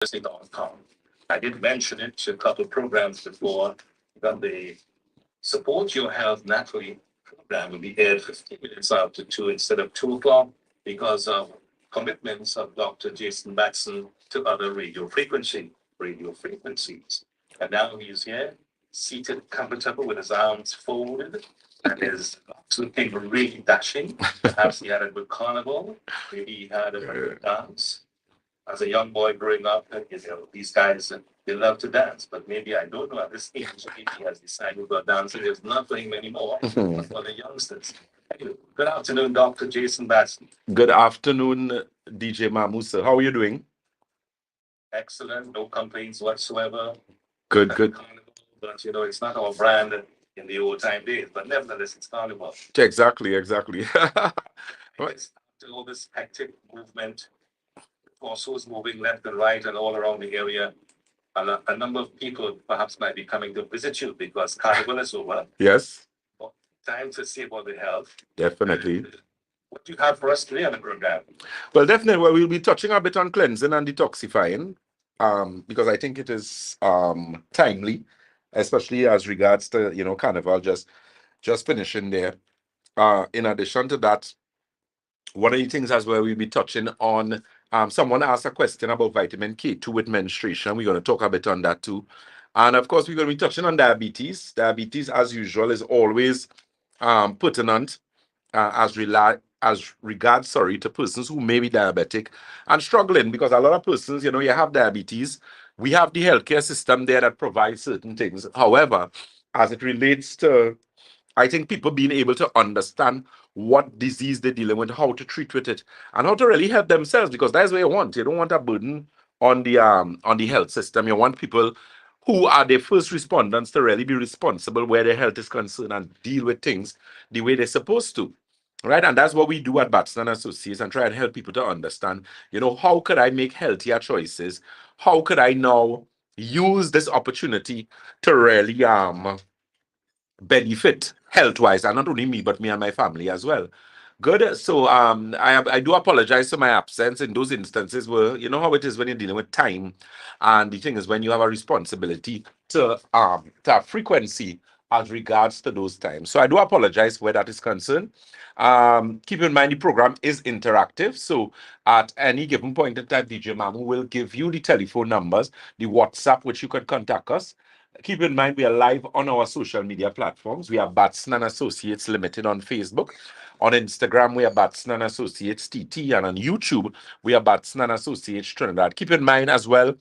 associateslimited.com. I did mention it to a couple of programs before that the Support Your Health Naturally program will be aired 15 minutes after 2 instead of 2 o'clock because of commitments of Dr. Jason Batson to other radio frequencies. And now he's here, seated comfortable with his arms folded and his looking really dashing. Perhaps he had a good carnival, maybe he had a good dance as a young boy growing up, these guys, they love to dance, but maybe I don't know at this age, maybe he has decided about dancing is not for him anymore, but for the youngsters. Good afternoon, Dr. Jason Batson. Good afternoon, DJ Mamusa. How are you doing? Excellent, no complaints whatsoever. Good, good. Carnival, but it's not our brand in the old time days, but nevertheless, it's carnival. Exactly, exactly. It's after all this hectic movement, torsos moving left and right and all around the area, a number of people perhaps might be coming to visit you because carnival is over. Yes, Time to see about the health. definitely. What do you have for us today on the program? Well, definitely. Well, we'll be touching a bit on cleansing and detoxifying, because I think it is timely, especially as regards to Carnival just finishing there. In addition to that, one of the things as well we'll be touching on. Someone asked a question about vitamin K2 with menstruation. We're going to talk a bit on that too. And of course, we're going to be touching on diabetes. Diabetes, as usual, is always pertinent as regards, to persons who may be diabetic and struggling, because a lot of persons, you have diabetes. We have the healthcare system there that provides certain things. However, as it relates to, I think, people being able to understand what disease they're dealing with, how to treat with it, and how to really help themselves, because that's what you want. You don't want a burden on the health system. You want people who are the first responders to really be responsible where their health is concerned and deal with things the way they're supposed to. Right. And that's what we do at Batson and Associates, and try and help people to understand, how could I make healthier choices? How could I now use this opportunity to really benefit health-wise, and not only me, but me and my family as well. Good. So I do apologize for my absence in those instances where you know how it is when you're dealing with time. And the thing is, when you have a responsibility to have frequency as regards to those times. So I do apologize where that is concerned. Keep in mind the program is interactive. So at any given point in time, DJ Mamu will give you the telephone numbers, the WhatsApp, which you can contact us. Keep in mind, we are live on our social media platforms. We are Batson and Associates Limited on Facebook. On Instagram, we are Batson and Associates TT. And on YouTube, we are Batson and Associates Trinidad. Keep in mind as well,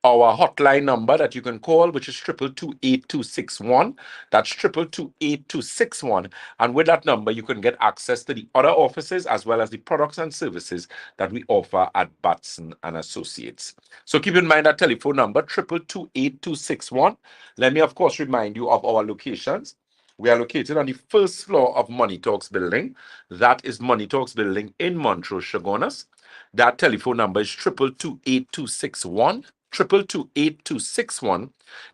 our hotline number that you can call, which is 222-8261. That's 222-8261. And with that number, you can get access to the other offices as well as the products and services that we offer at Batson and Associates. So keep in mind that telephone number, 222-8261. Let me, of course, remind you of our locations. We are located on the first floor of Money Talks building. That is Money Talks building in Montrose, Chaguanas. That telephone number is 222-8261. 222-8261.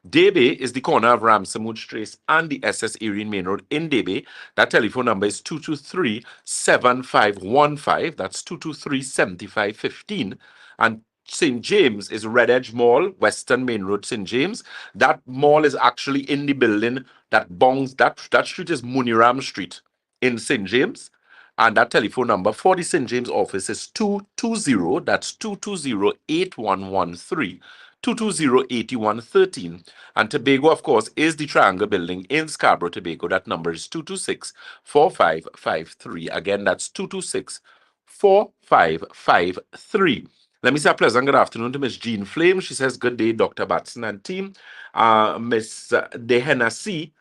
Debe is the corner of Ramsamud Trace and the SS Erin Main Road in Debe. That telephone number is 223-7515. That's 223-7515. And St. James is Red Edge Mall, Western Main Road, St. James. That mall is actually in the building that bongs. That street is Muniram Street in St. James. And that telephone number for the St. James office is 220, that's 220-8113, 220-8113. And Tobago, of course, is the Triangle Building in Scarborough, Tobago. That number is 226-4553. Again, that's 226-4553. Let me say a pleasant good afternoon to Miss Jean Flame. She says, good day, Dr. Batson and team. Miss De Hennessy,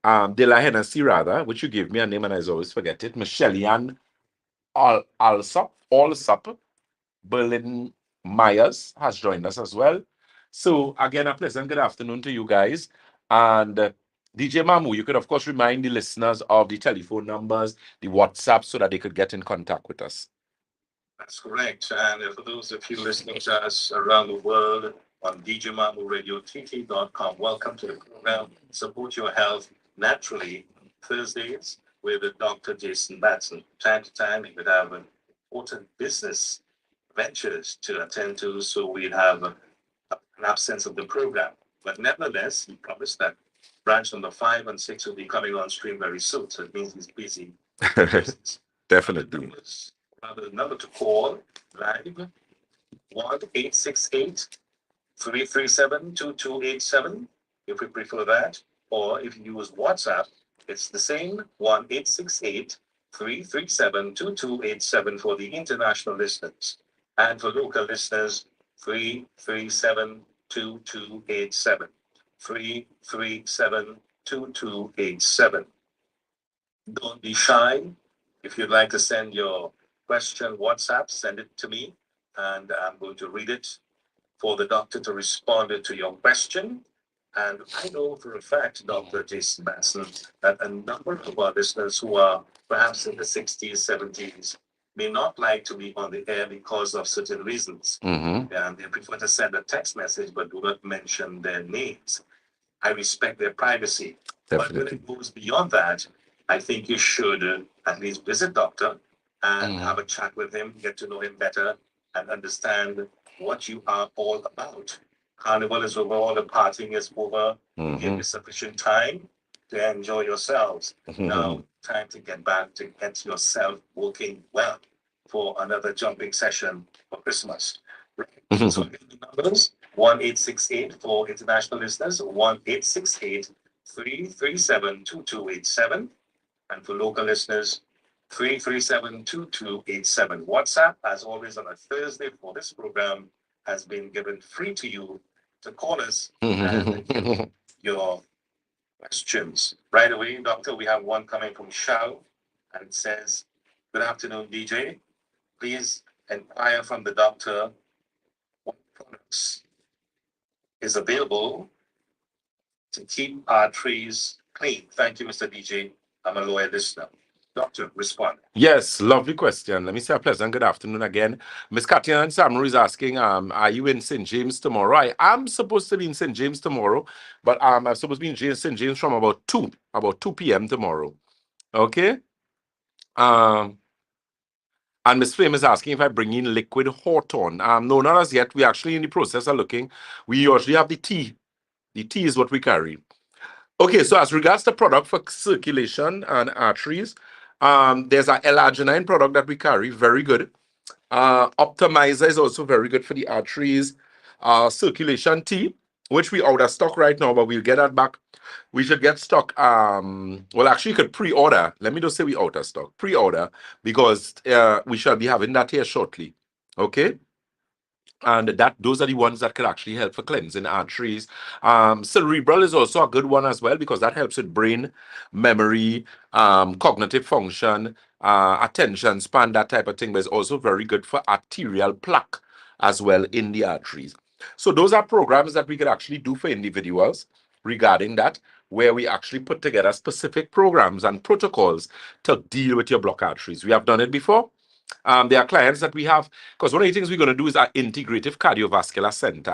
De La Hennessy rather, which you gave me a name and I always forget it. Michelle-Ann Allsup, Berlin Myers has joined us as well. So again, a pleasant good afternoon to you guys. And DJ Mamu, you could of course remind the listeners of the telephone numbers, the WhatsApp, so that they could get in contact with us. That's correct. And for those of you listening to us around the world on DJMamuRadioTT.com, welcome to the program, Support Your Health Naturally, Thursdays with Dr. Jason Batson. Time to time, we would have important business ventures to attend to, so we'd have an absence of the program. But nevertheless, he promised that branch number 5 and 6 will be coming on stream very soon. So it means he's busy. Definitely. The number to call live 1-868-337-2287 if you prefer that. Or if you use WhatsApp, it's the same 1-868-337-2287 for the international listeners. And for local listeners, 337-2287. 337-2287. Don't be shy. If you'd like to send your question WhatsApp, send it to me, and I'm going to read it for the doctor to respond to your question. And I know for a fact, Dr. Jason Batson, that a number of our listeners who are perhaps in the 60s, 70s, may not like to be on the air because of certain reasons. Mm-hmm. And they prefer to send a text message but do not mention their names. I respect their privacy. But when it goes beyond that, I think you should at least visit doctor and have a chat with him, get to know him better, and understand what you are all about. Carnival is over, all the partying is over. Give you sufficient time to enjoy yourselves. Now, time to get back to get yourself working well for another jumping session for Christmas. Right. So the numbers 1-868 for international listeners, 1-868-337-2287. And for local listeners, 337-2287. WhatsApp, as always on a Thursday for this program, has been given free to you to call us and give your questions. Right away, Doctor, we have one coming from Shao, and it says, "Good afternoon, DJ. Please inquire from the doctor what products is available to keep our trees clean. Thank you, Mr. DJ. I'm a loyal listener." Doctor, respond. Yes, lovely question. Let me say a pleasant good afternoon again. Miss Katia and Samaru is asking, are you in St. James tomorrow? I am supposed to be in St. James tomorrow, but I'm supposed to be in St. James from about 2 p.m. tomorrow. Okay? And Miss Flame is asking if I bring in liquid Hawthorne. No, not as yet. We're actually in the process of looking. We usually have the tea. The tea is what we carry. Okay, so as regards the product for circulation and arteries, there's an L-arginine product that we carry, very good. Optimizer is also very good for the arteries. Circulation tea, which we out of stock right now, but we'll get that back. We should get stock. Well, actually, you could pre-order. Let me just say we out of stock. Pre-order, because we shall be having that here shortly. Okay? And those are the ones that could actually help for cleansing arteries. Cerebral is also a good one as well, because that helps with brain, memory, cognitive function, attention span, that type of thing. But it's also very good for arterial plaque as well in the arteries. So those are programs that we could actually do for individuals regarding that, where we actually put together specific programs and protocols to deal with your blocked arteries. We have done it before. There are clients that we have, because one of the things we're going to do is our integrative cardiovascular center.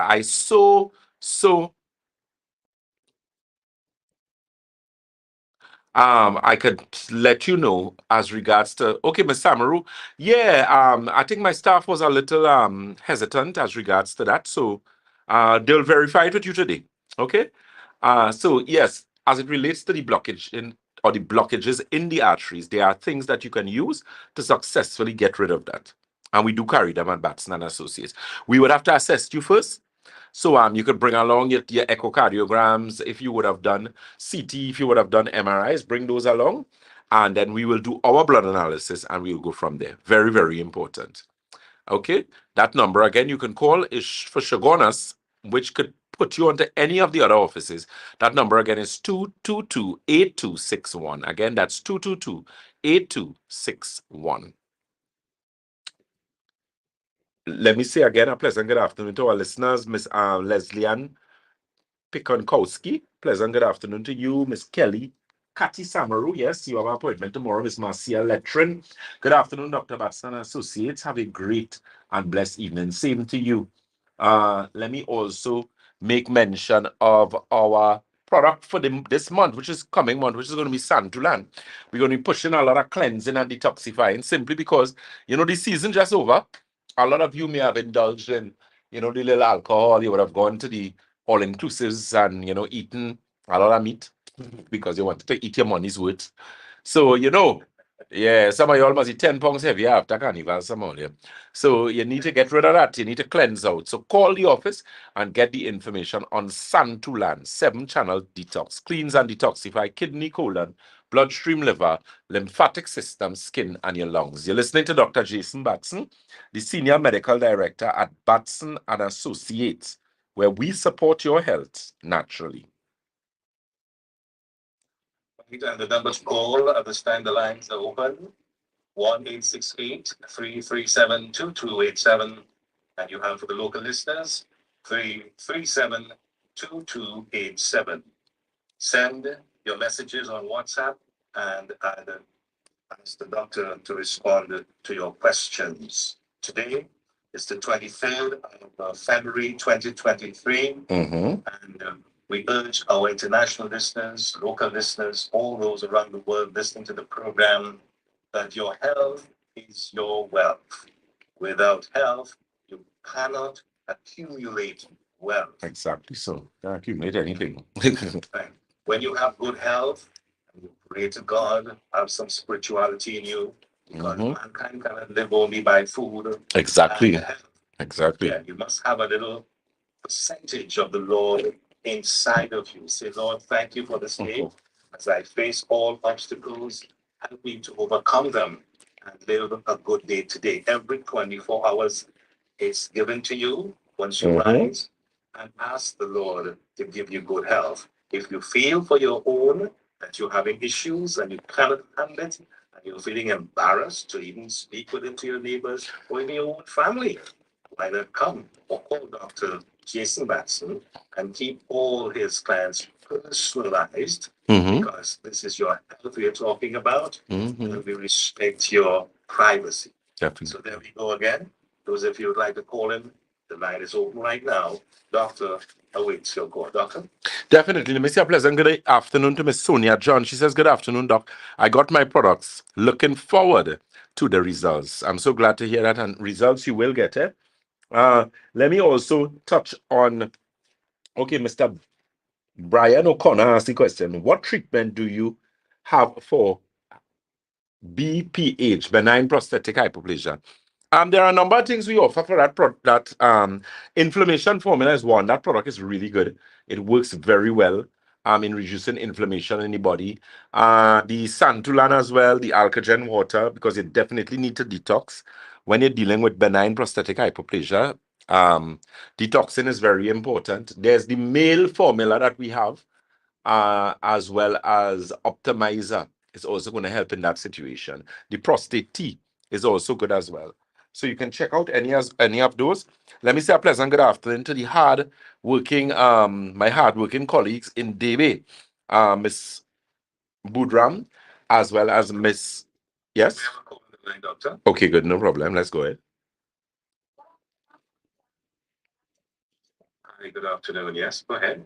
I could let you know as regards to, okay, Ms. Samaru. Yeah, I think my staff was a little hesitant as regards to that. So they'll verify it with you today. Okay. So yes, as it relates to the blockage or the blockages in the arteries, there are things that you can use to successfully get rid of that. And we do carry them at Batson and Associates. We would have to assess you first. So you could bring along your echocardiograms. If you would have done CT, if you would have done MRIs, bring those along. And then we will do our blood analysis and we'll go from there. Very, very important. Okay, that number again you can call is for Shogunas, which could put you onto any of the other offices. That number again is 222-8261. Again, that's 222-8261. Let me say again a pleasant good afternoon to our listeners, Miss Leslie-Ann Pikonkowski. Pleasant good afternoon to you, Miss Kelly. Kati Samaru, yes, you have an appointment tomorrow, Miss Marcia Letrin. Good afternoon, Dr. Batson and Associates. Have a great and blessed evening. Same to you. Let me also make mention of our product for this month, which is coming month, which is going to be Santulan. We're going to be pushing a lot of cleansing and detoxifying simply because, the season just over. A lot of you may have indulged in, you know, the little alcohol, you would have gone to the all-inclusives and, you know, eaten a lot of meat because you wanted to eat your money's worth. So, you know, yeah, some of you must be 10 pounds heavier after carnival, some of you. So you need to get rid of that. You need to cleanse out. So call the office and get the information on Santulan 7-channel detox. Cleans and detoxify kidney, colon, bloodstream, liver, lymphatic system, skin, and your lungs. You're listening to Dr. Jason Batson, the Senior Medical Director at Batson and Associates, where we support your health naturally. And the number to call at this time, the lines are open. 1-868-337-2287. And you have for the local listeners, 337-2287. Send your messages on WhatsApp and ask the doctor to respond to your questions. Today is the 23rd of February 2023. And we urge our international listeners, local listeners, all those around the world listening to the program, that your health is your wealth. Without health, you cannot accumulate wealth. Exactly so. Can't accumulate anything. Right. When you have good health, you pray to God, have some spirituality in you, because mankind cannot live only by food. Exactly. And health. Exactly. Yeah, you must have a little percentage of the Lord inside of you. Say, Lord, thank you for this day. As I face all obstacles, help me to overcome them and live a good day today. Every 24 hours is given to you once you rise, and ask the Lord to give you good health. If you feel for your own that you're having issues and you cannot handle it, and you're feeling embarrassed to even speak with it to your neighbors or in your own family, why not come or call Dr. Jason Batson and keep all his clients personalized, because this is your health we are talking about, and we respect your privacy. Definitely. So there we go again. Those of you who would like to call in, the line is open right now. Doctor awaits your call. Doctor? Definitely. Let me say a pleasant good afternoon to Miss Sonia John. She says, good afternoon, Doc. I got my products. Looking forward to the results. I'm so glad to hear that. And results you will get, eh? Let me also touch on, okay, Mr. Brian O'Connor asked the question, what treatment do you have for BPH, benign prostatic hyperplasia? There are a number of things we offer for that inflammation formula is one. That product is really good. It works very well in reducing inflammation in the body. The Santulan as well, the Alkagen water, because you definitely need to detox when you're dealing with benign prostatic hyperplasia. Detoxing is very important. There's the male formula that we have, as well as Optimizer is also going to help in that situation. The prostate T is also good as well. So you can check out any of those. Let me say a pleasant good afternoon to the my hard-working colleagues in Debe, Miss Budram, as well as Miss. Yes. Doctor. Okay, good, no problem. Let's go ahead. Hi, good afternoon. Yes, go ahead.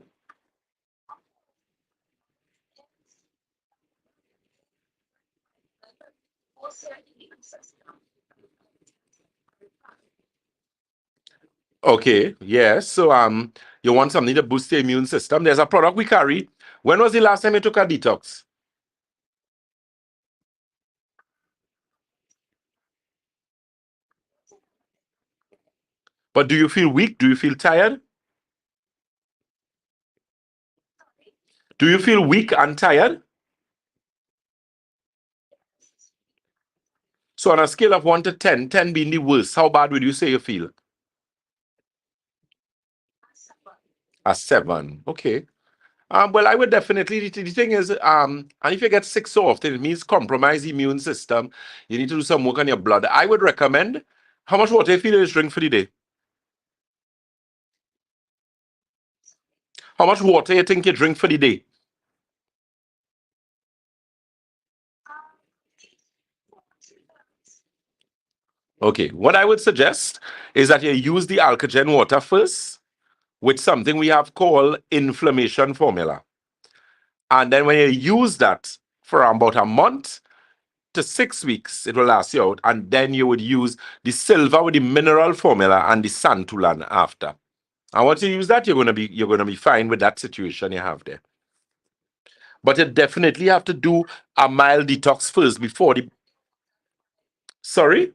Okay, yes. So you want something to boost the immune system. There's a product we carry. When was the last time you took a detox? But do you feel weak? Do you feel tired? Do you feel weak and tired? So on a scale of 1 to 10, 10 being the worst, how bad would you say you feel? A 7. Okay. Well, I would definitely, the thing is, and if you get sick so often, it means compromise the immune system. You need to do some work on your blood. I would recommend, how much water you feel you drink for the day? How much water you think you drink for the day? Okay, what I would suggest is that you use the Alkagen water first with something we have called inflammation formula. And then when you use that for about a month, to 6 weeks, it will last you out, and then you would use the silver with the mineral formula and the santulan after. And once you use that, you're gonna be fine with that situation you have there. But you definitely have to do a mild detox first before the. Sorry?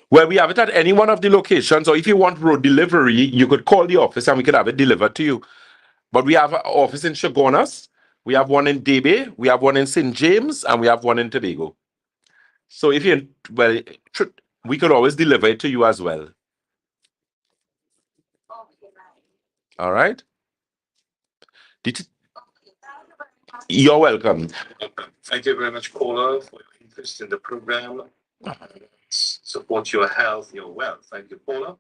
Well, we have it at any one of the locations, or if you want road delivery, you could call the office and we could have it delivered to you. But we have an office in Chagonas, we have one in Debe, we have one in St. James, and we have one in Tobago. So if you, well, we could always deliver it to you as well. All right? Did you- You're welcome. Thank you very much, caller, for your interest in the program. Support your health, your wealth. Thank you, caller.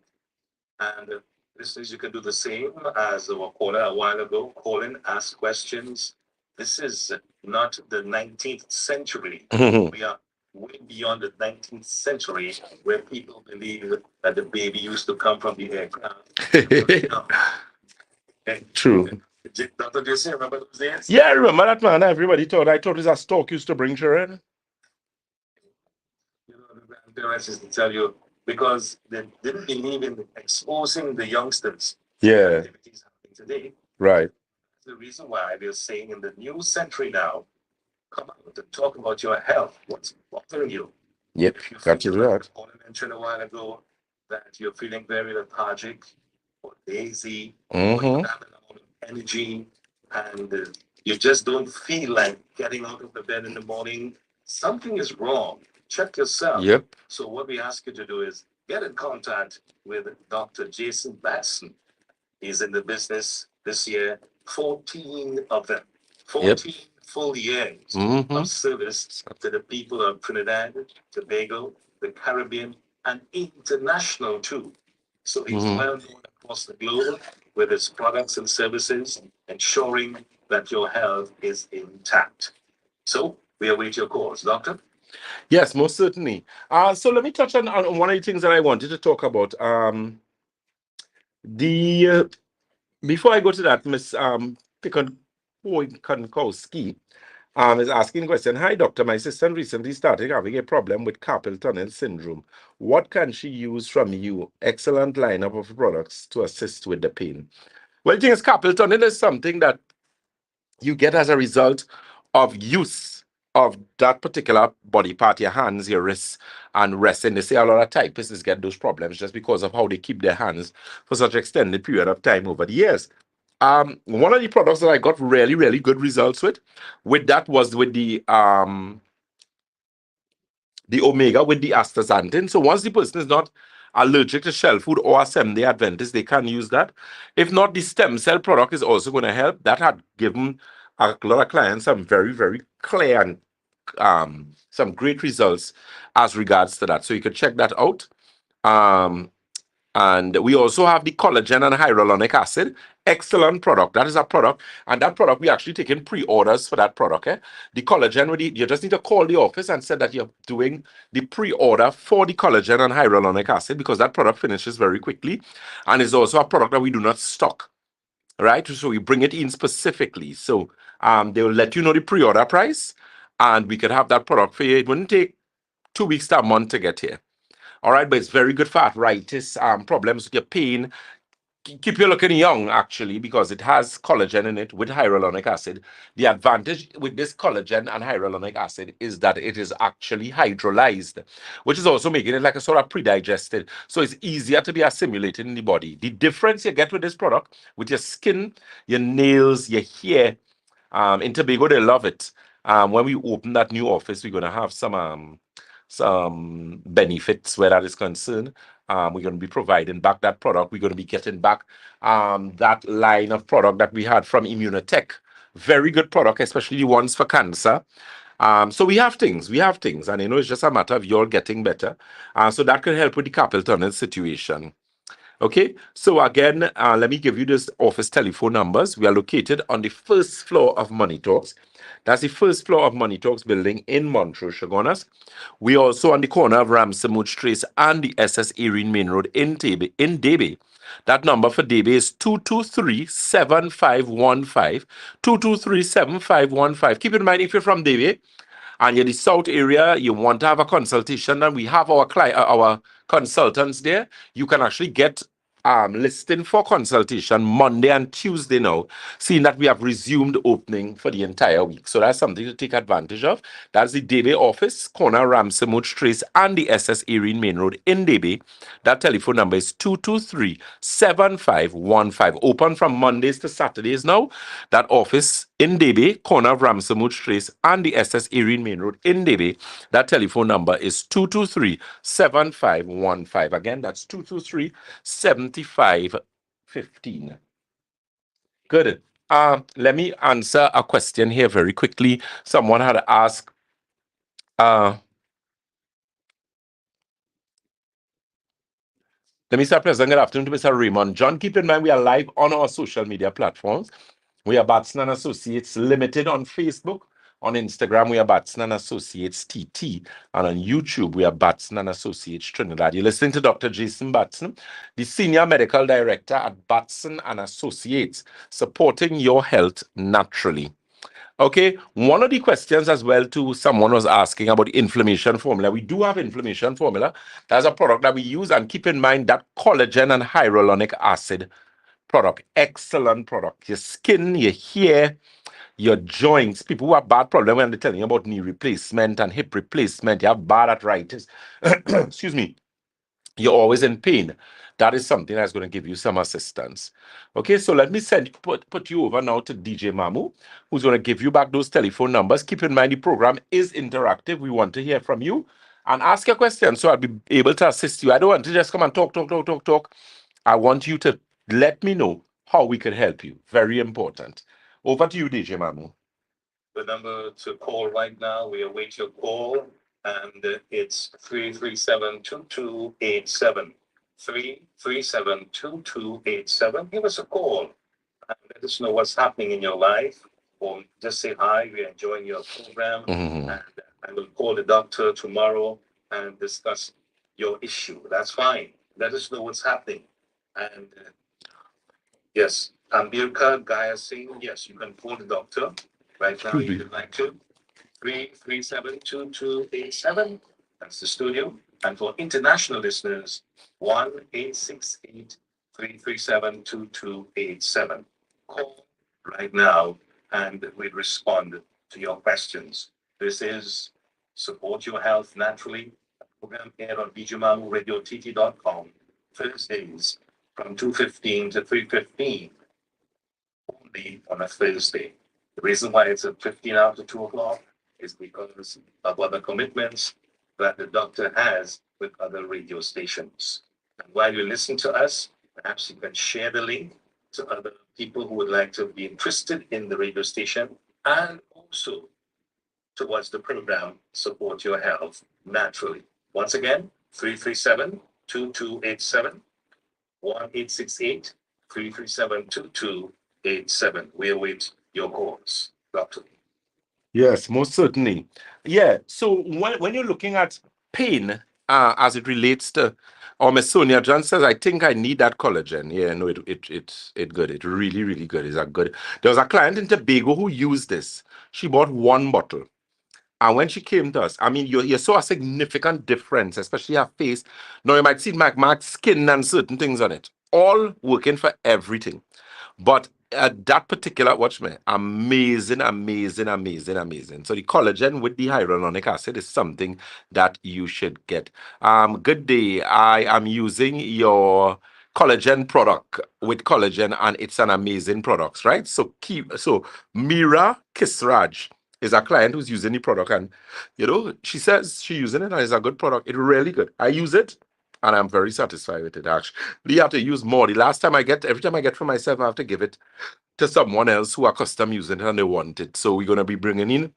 And listeners, you can do the same as our caller a while ago. Call in, ask questions. This is not the 19th century. We are way beyond the 19th century, where people believe that the baby used to come from the aircraft. True. Dr. Jason, remember those days? Yeah, I remember that, man. Everybody thought it was a stork used to bring children. You know, the grandparents used to tell you, because they didn't believe in exposing the youngsters to Yeah, activities happening today. right. The reason why they're saying in the new century now, come out to talk about your health. What's bothering you? Yep, If you got to feel do like that. I mentioned a while ago that you're feeling very lethargic or lazy, or you Mm-hmm. have an amount of energy, and you just don't feel like getting out of the bed in the morning, something is wrong. Check yourself. Yep. So what we ask you to do is get in contact with Dr. Jason Batson. He's in the business this year, 14 of them, 14 full years Mm-hmm. of service to the people of Trinidad, Tobago, the Caribbean, and international too. So he's well known across the globe with his products and services, ensuring that your health is intact. So we await your calls, Doctor. Yes, most certainly. So let me touch on one of the things that I wanted to talk about. The Before I go to that, Miss Pikonkowski is asking a question. Hi, doctor. My sister recently started having a problem with carpal tunnel syndrome. What can she use from you? Excellent lineup of products to assist with the pain. Well, the thing is, carpal tunnel is something that you get as a result of use of that particular body part, your hands, your wrists, and resting. They say a lot of typists get those problems just because of how they keep their hands for such extended period of time over the years. One of the products that I got really, really good results with that was with the omega with the astaxanthin. So once the person is not allergic to shell food or a 7-day Adventist, they can use that. If not, the stem cell product is also going to help. That had given a lot of clients some very, very clear and some great results as regards to that. So you can check that out. And we also have the collagen and hyaluronic acid. Excellent product. That is a product. And that product, we actually taking pre-orders for that product. The collagen, you just need to call the office and say that you're doing the pre-order for the collagen and hyaluronic acid, because that product finishes very quickly. And it's also a product that we do not stock. Right? So we bring it in specifically. So they will let you know the pre-order price, and we could have that product for you. It wouldn't take 2 weeks to a month to get here. All right, but it's very good for arthritis, problems with your pain. Keep you looking young, actually, because it has collagen in it with hyaluronic acid. The advantage with this collagen and hyaluronic acid is that it is actually hydrolyzed, which is also making it like a sort of pre-digested. So it's easier to be assimilated in the body. The difference you get with this product, with your skin, your nails, your hair, in Tobago, they love it. When we open that new office, we're going to have some benefits where that is concerned. We're going to be providing back that product. We're going to be getting back that line of product that we had from Immunotech. Very good product, especially the ones for cancer. So we have things, and it's just a matter of you all getting better. So that can help with the carpal tunnel situation. Okay, so again, let me give you this office telephone numbers. We are located on the first floor of Money Talks. That's the first floor of Money Talks building in Montrose, Chaguanas. We also on the corner of Ramsamud Trace and the SS Erin Main Road in Debe. That number for Debe is 223-7515. 223-7515. Keep in mind, if you're from Debe and you're the South area, you want to have a consultation, and we have our consultants there, you can actually get listing for consultation Monday and Tuesday now, seeing that we have resumed opening for the entire week. So that's something to take advantage of. That's the Debe office, corner Ramsamud Trace and the SS Erin Main Road in Debe. That telephone number is 223-7515. Open from Mondays to Saturdays now. That office in Debe, corner of Ramsamud Trace and the SS Erin Main Road in Debe. That telephone number is 223-7515. Again, that's 223-7515. Good. Let me answer a question here very quickly. Someone had asked, let me start present. Good afternoon to Mr. Raymond John. Keep in mind, we are live on our social media platforms. We are Batson and Associates Limited on Facebook. On Instagram, we are Batson and Associates TT. And on YouTube, we are Batson and Associates Trinidad. You're listening to Dr. Jason Batson, the Senior Medical Director at Batson and Associates, supporting your health naturally. Okay, one of the questions as well too, someone was asking about the inflammation formula. We do have inflammation formula. That's a product that we use, and keep in mind that collagen and hyaluronic acid product, excellent product. Your skin, your hair, your joints. People who have bad problem when they're telling you about knee replacement and hip replacement, you have bad arthritis. Excuse me. You're always in pain. That is something that's going to give you some assistance. Okay, so let me put you over now to DJ Mamu, who's going to give you back those telephone numbers. Keep in mind the program is interactive. We want to hear from you and ask your questions so I'll be able to assist you. I don't want to just come and talk. I want you to let me know how we can help you. Very important. Over to you, DJ Mamu. The number to call right now, we await your call, and it's 337-2287. 337-2287. Give us a call and let us know what's happening in your life, or just say hi. We're enjoying your program, and I will call the doctor tomorrow and discuss your issue. That's fine. Let us know what's happening. And yes, Ambirka Gaya Singh, yes, you can call the doctor right now if you'd like to. 337-2287. That's the studio. And for international listeners, 1-868-337-2287. Call right now and we'll respond to your questions. This is Support Your Health Naturally, a program aired on BJMamuRadioTT.com, Thursdays from 2:15 to 3:15, only on a Thursday. The reason why it's at 15 after 2 o'clock is because of other commitments that the doctor has with other radio stations. And while you listen to us, perhaps you can share the link to other people who would like to be interested in the radio station and also towards the program Support Your Health Naturally. Once again, 337-2287, 1-868-337-2287. We await your calls, Doctor. Yes, most certainly. Yeah. So when you're looking at pain, as it relates to, or Miss Sonia John says, I think I need that collagen. Yeah, no, it's good. It's really, really good. It's a good. There was a client in Tobago who used this. She bought one bottle. And when she came to us, I mean, you saw a significant difference, especially her face. Now you might see marked skin and certain things on it, all working for everything. But that particular, watch me, amazing. So the collagen with the hyaluronic acid is something that you should get. Good day. I am using your collagen product with collagen, and it's an amazing product, right? So Mira Kisraj is a client who's using the product, and she says she's using it and it's a good product. It's really good. I use it and I'm very satisfied with it. Actually, you have to use more. Every time I get for myself, I have to give it to someone else who are custom using it and they want it. So we're going to be bringing in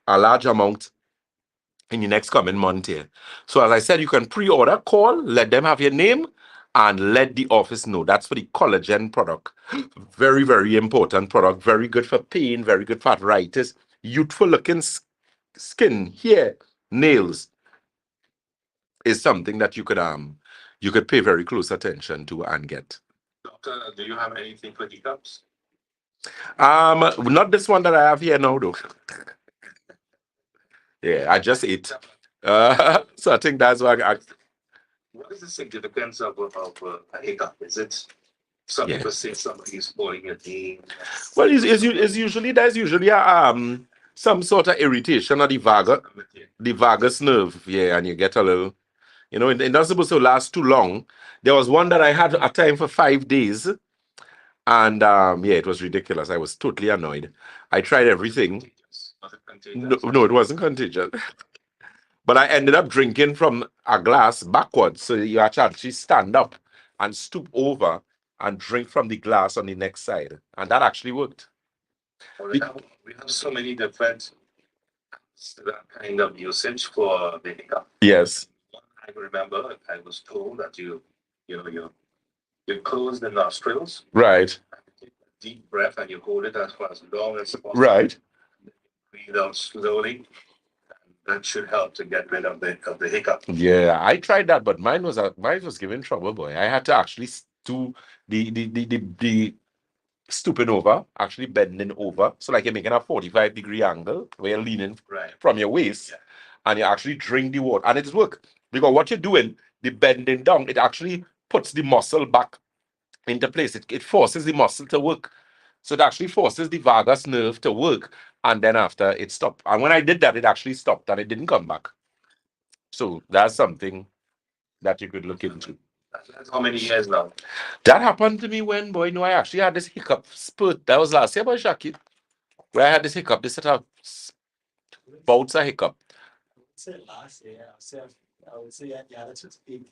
a large amount in the next coming month here. So as I said, you can pre-order, call, let them have your name, and let the office know. That's for the collagen product. Very, very important product. Very good for pain, very good for arthritis. Youthful looking skin, hair, nails is something that you could pay very close attention to and get. Doctor, do you have anything for hiccups? Not this one that I have here now, though. Yeah, I just ate. So I think that's why What is the significance of a hiccup? Is it some Yeah. people say somebody's pulling a thing? Well, it's usually there's usually some sort of irritation of the vagus nerve, yeah, and you get a little, it's not supposed to last too long. There was one that I had a time for 5 days, and yeah, it was ridiculous. I was totally annoyed. I tried everything. Was it No, contagious? no, it wasn't contagious. But I ended up drinking from a glass backwards. So you actually stand up and stoop over and drink from the glass on the next side. And that actually worked. Well, we have so many different kind of usage for the hiccup. Yes. I remember I was told that you close the nostrils, Right. take a deep breath, and you hold it for as long as possible. Right. Breathe out slowly. That should help to get rid of the hiccup. Yeah, I tried that, but mine was giving trouble, boy. I had to actually do the stooping over, actually bending over. So like you're making a 45-degree angle where you're leaning Right. from your waist, and you actually drink the water. And it works because what you're doing, the bending down, it actually puts the muscle back into place. It forces the muscle to work. So it actually forces the vagus nerve to work. And then after it stopped. And when I did that, it actually stopped and it didn't come back. So that's something that you could look into. That's how many years now? That happened to me when, boy, I actually had this hiccup spurt. That was last year, boy, Shaki, where I had this hiccup, this sort of bouts of hiccup. Say last year, I would say, yeah, that's what's big.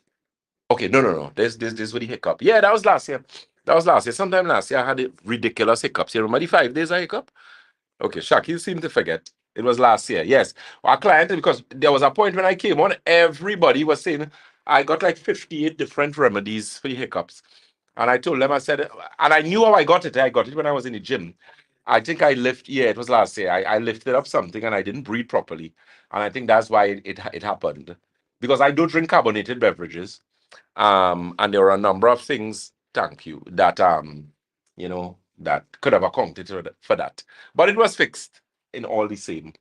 Okay, no. This was the hiccup. Yeah, that was last year. That was last year. Sometime last year, I had ridiculous hiccups. You remember the 5 days of hiccup? Okay, Shaki, you seem to forget. It was last year. Yes. Our client, because there was a point when I came on, everybody was saying, I got like 58 different remedies for the hiccups. And I told them, I said, and I knew how I got it. I got it when I was in the gym. I think it was last year. I lifted up something and I didn't breathe properly. And I think that's why it happened. Because I do drink carbonated beverages. And there are a number of things, thank you, that that could have accounted for that. But it was fixed in all the same.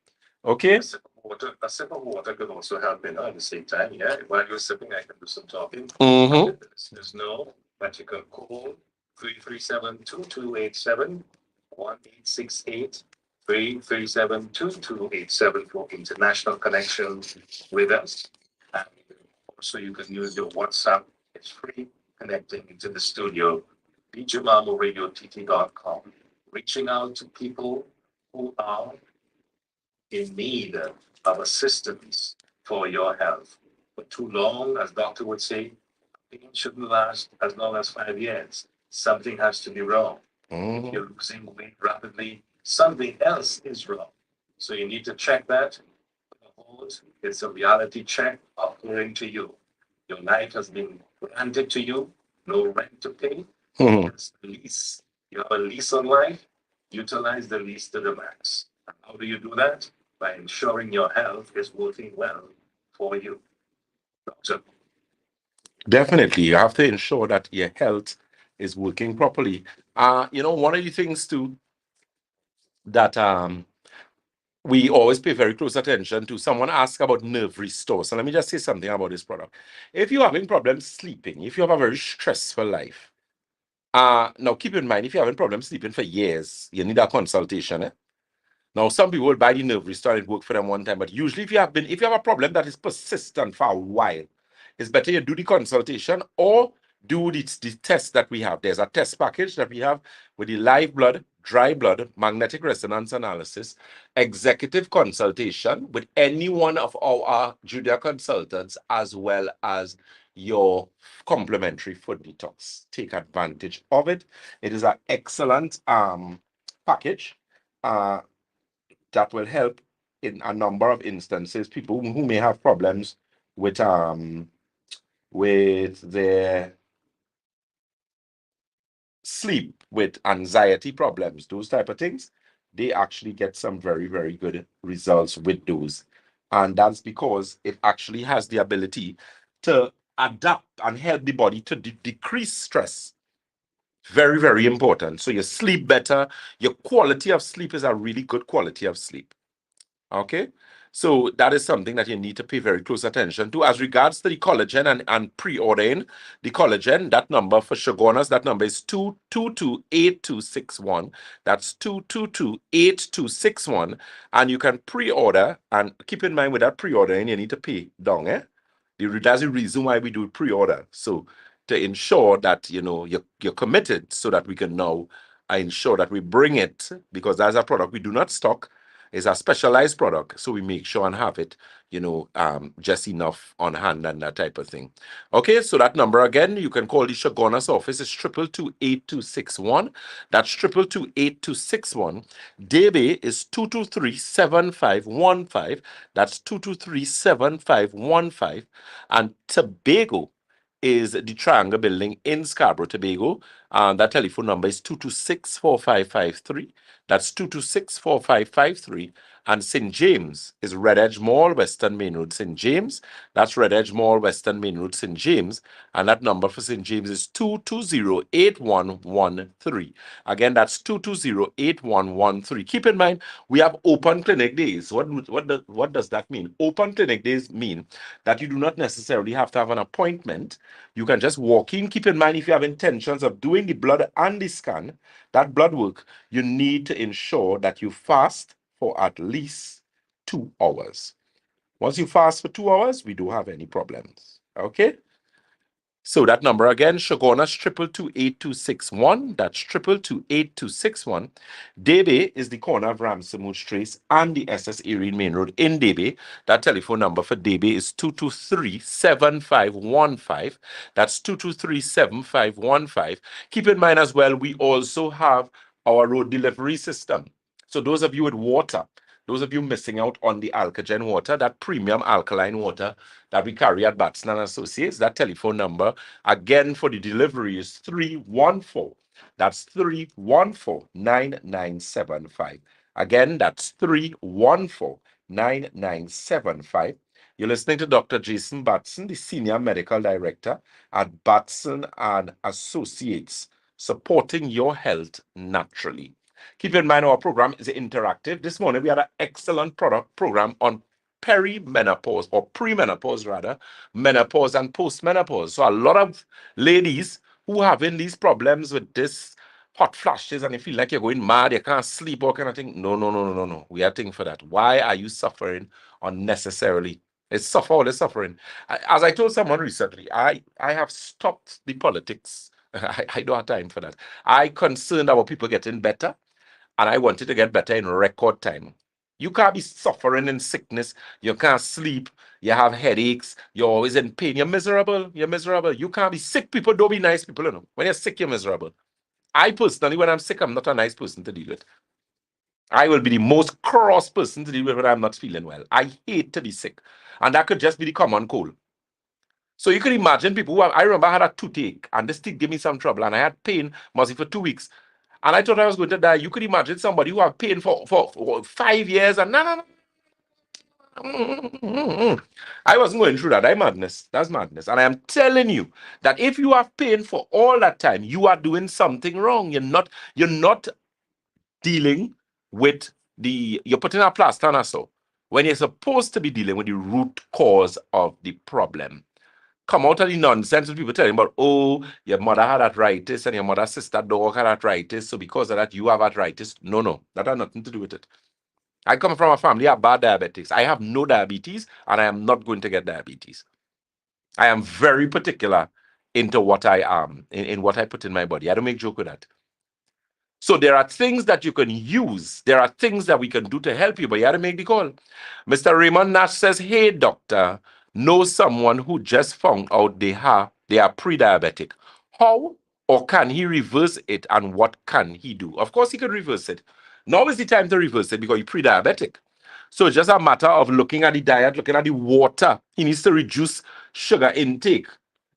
Okay? A sip of water could also help at the same time. Yeah. While you're sipping, I can do some talking. Mm-hmm. There's no that you can call 337-2287 1-868-337-2287 for international connection with us. And also you can use your WhatsApp. It's free connecting into the studio. BJMamoRadioTT.com. Reaching out to people who are in need of assistance for your health. For too long, as doctor would say, pain shouldn't last as long as 5 years. Something has to be wrong. Mm-hmm. If you're losing weight rapidly, something else is wrong. So you need to check that. It's a reality check according to you. Your life has been granted to you, no rent to pay. Mm-hmm. It's the lease. You have a lease on life, utilize the lease to the max. And how do you do that? By ensuring your health is working well for you. Doctor. Definitely, you have to ensure that your health is working properly. One of the things too that we always pay very close attention to. Someone asked about nerve restore. So let me just say something about this product. If you're having problems sleeping, if you have a very stressful life, now keep in mind, if you're having problems sleeping for years, you need a consultation. Now, some people will buy the nerve restore and it work for them one time, but usually if you have a problem that is persistent for a while, it's better you do the consultation or do the test that we have. There's a test package that we have with the live blood, dry blood, magnetic resonance analysis, executive consultation with any one of our junior consultants, as well as your complimentary food detox. Take advantage of it. It is an excellent package that will help in a number of instances. People who may have problems with their sleep, with anxiety problems, those type of things, they actually get some very, very good results with those. And that's because it actually has the ability to adapt and help the body to decrease stress. Very, very important. So you sleep better. Your quality of sleep is a really good quality of sleep. Okay, so that is something that you need to pay very close attention to. As regards to the collagen and pre-ordering the collagen, that number for Shogunas, that number is 222-8261. That's 222-8261. And you can pre-order, and keep in mind with that pre-ordering, you need to pay down. That's the reason why we do pre-order. So to ensure that you're committed, so that we can now ensure that we bring it, because that's a product we do not stock. It's a specialized product, so we make sure and have it, just enough on hand and that type of thing. Okay, so that number again, you can call the Shogunas office. It's 222-8261. That's 222-8261. Debe is 223-7515. That's 223-7515. And Tobago is the Triangle Building in Scarborough, Tobago. That telephone number is 226-4553. That's 226-4553. And St. James is Red Edge Mall, Western Main Road, St. James. That's Red Edge Mall, Western Main Road, St. James. And that number for St. James is 220-8113. Again, that's 220-8113. Keep in mind, we have open clinic days. What does that mean? Open clinic days mean that you do not necessarily have to have an appointment. You can just walk in. Keep in mind, if you have intentions of doing the blood and the scan, that blood work, you need to ensure that you fast for at least 2 hours. Once you fast for 2 hours, we don't have any problems. Okay? So that number again, Shogunas 222-8261. That's 222-8261. Debe is the corner of Ramsamouch Trace and the SS Erin Main Road in Debe. That telephone number for Debe is 223-7515. That's 223-7515. Keep in mind as well, we also have our road delivery system. So those of you with water, those of you missing out on the Alkagen water, that premium alkaline water that we carry at Batson and Associates, that telephone number, again, for the delivery is 314. That's 314-9975. Again, that's 314-9975. You're listening to Dr. Jason Batson, the Senior Medical Director at Batson and Associates, supporting your health naturally. Keep in mind, our program is interactive. This morning, we had an excellent program on perimenopause, or premenopause rather, menopause and postmenopause. So a lot of ladies who are having these problems with this hot flashes and you feel like you're going mad, you can't sleep, or kind of thing. No. We are thinking for that. Why are you suffering unnecessarily? It's all the suffering. As I told someone recently, I have stopped the politics. I don't have time for that. I concerned about people getting better, and I wanted to get better in record time. You can't be suffering in sickness. You can't sleep. You have headaches. You're always in pain. You're miserable. You can't be sick. People don't be nice people. When you're sick, you're miserable. I personally, when I'm sick, I'm not a nice person to deal with. I will be the most cross person to deal with when I'm not feeling well. I hate to be sick. And that could just be the common cold. So you can imagine people I remember I had a toothache, and this thing gave me some trouble, and I had pain mostly for 2 weeks. And I thought I was going to die. You could imagine somebody who had pain for 5 years, and no. I wasn't going through that. That's madness. And I am telling you that if you have pain for all that time, you are doing something wrong. You're not dealing with you're putting a plaster on us, when you're supposed to be dealing with the root cause of the problem. Come out of the nonsense with people telling about, oh, your mother had arthritis and your mother's sister dog had arthritis, so because of that, you have arthritis. No, that had nothing to do with it. I come from a family of bad diabetics. I have no diabetes, and I am not going to get diabetes. I am very particular into what I am, in what I put in my body. I don't make joke with that. So there are things that you can use. There are things that we can do to help you, but you have to make the call. Mr. Raymond Nash says, hey, doctor, know someone who just found out they are pre-diabetic. How or can he reverse it, and what can he do? Of course, he can reverse it. Now is the time to reverse it because you're pre-diabetic. So it's just a matter of looking at the diet, looking at the water. He needs to reduce sugar intake,